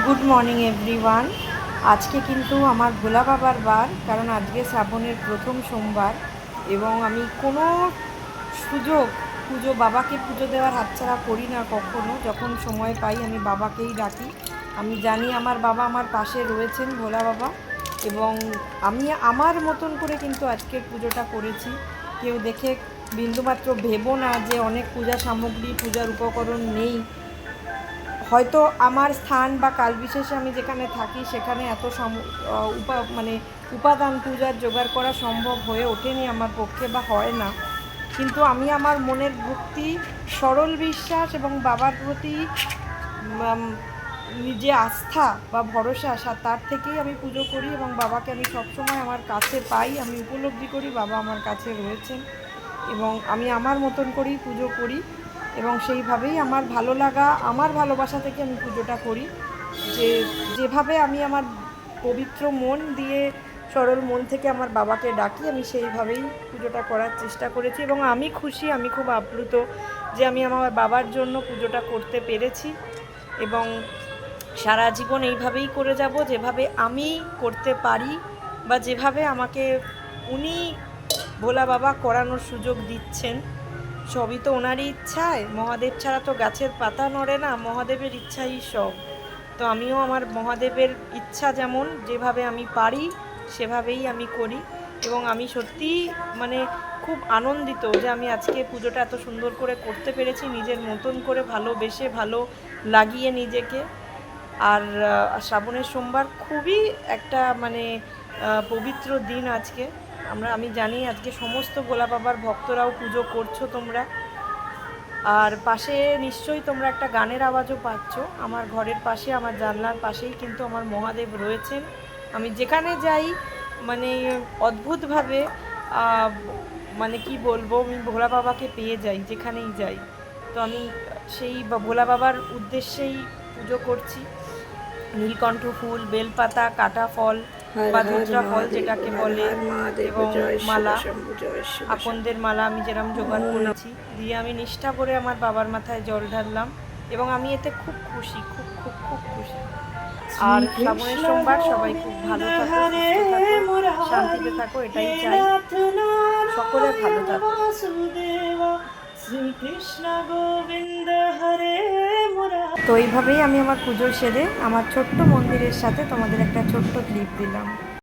Good morning everyone. আজকে কিন্তু আমার ভোলা বাবার বার, কারণ আজকে শ্রাবণের প্রথম সোমবার এবং আমি কোনো সুযোগ বাবাকে পুজো দেওয়ার হাতছাড়া করি না কখনো। যখন সময় পাই আমি বাবাকেই ডাকি। আমি জানি আমার বাবা আমার পাশে রয়েছেন, ভোলা বাবা, এবং আমি আমার মতন করে কিন্তু আজকের পুজোটা করেছি। কেউ দেখে বিন্দুমাত্র ভেবো না যে অনেক পূজা সামগ্রী, পূজার উপকরণ নেই। হয়তো আমার স্থান বা কালবিশেষে আমি যেখানে থাকি সেখানে এত উপাদান পূজার জোগাড় করা সম্ভব হয়ে ওঠেনি আমার পক্ষে, বা হয় না। কিন্তু আমি আমার মনের ভক্তি, সরল বিশ্বাস এবং বাবার প্রতি যে আস্থা বা ভরসা, তার থেকেই আমি পুজো করি এবং বাবাকে আমি সবসময় আমার কাছে পাই। আমি উপলব্ধি করি বাবা আমার কাছে রয়েছেন এবং আমি আমার মতন করেই পুজো করি এবং সেইভাবেই আমার ভালো লাগা, আমার ভালোবাসা থেকে আমি পুজোটা করি। যেভাবে আমি আমার পবিত্র মন দিয়ে, সরল মন থেকে আমার বাবাকে ডাকি, আমি সেইভাবেই পুজোটা করার চেষ্টা করেছি এবং আমি খুশি, আমি খুব আপ্লুত যে আমি আমার বাবার জন্য পুজোটা করতে পেরেছি এবং সারা জীবন এইভাবেই করে যাব, যেভাবে আমি করতে পারি বা যেভাবে আমাকে উনি ভোলা বাবা করানোর সুযোগ দিচ্ছেন। সবই তো ওনারই ইচ্ছায়, মহাদেব ছাড়া তো গাছের পাতা নড়ে না, মহাদেবের ইচ্ছাই সব। তো আমিও আমার মহাদেবের ইচ্ছা যেমন, যেভাবে আমি পারি সেভাবেই আমি করি এবং আমি সত্যিই খুব আনন্দিত যে আমি আজকে পুজোটা এত সুন্দর করে করতে পেরেছি, নিজের মতন করে, ভালোবেসে, ভালো লাগিয়ে নিজেকে। আর শ্রাবণের সোমবার খুবই একটা পবিত্র দিন আজকে। আমি জানি আজকে সমস্ত ভোলা বাবার ভক্তরাও পুজো করছো তোমরা, আর পাশে নিশ্চয়ই তোমরা একটা গানের আওয়াজও পাচ্ছ। আমার ঘরের পাশে, আমার জানলার পাশেই কিন্তু আমার মহাদেব রয়েছেন। আমি যেখানে যাই অদ্ভুতভাবে কি বলবো, আমি ভোলা বাবাকে পেয়ে যাই যেখানেই যাই। তো আমি সেই ভোলা বাবার উদ্দেশ্যেই পুজো করছি। নীলকণ্ঠ ফুল, বেলপাতা, কাটা ফল বা ধুত্রা ফল যেটাকে বলে, এবং মালা, আকন্দের মালা আমি যেরকম জোগাড় করেছি দিয়ে আমি নিষ্ঠা করে আমার বাবার মাথায় জল ঢাললাম এবং আমি এতে খুব খুশি, খুব খুব খুব খুশি। আর শ্রাবণের সোমবার সবাই খুব ভালো থাকো, সুস্থ থাকো, শান্তিতে থাকো, এটাই চাই। সকলে ভালো থাকো। তো এইভাবেই আমি আমার পুজো সেরে আমার ছোট্ট মন্দিরের সাথে তোমাদের একটা ছোট্ট ক্লিপ দিলাম।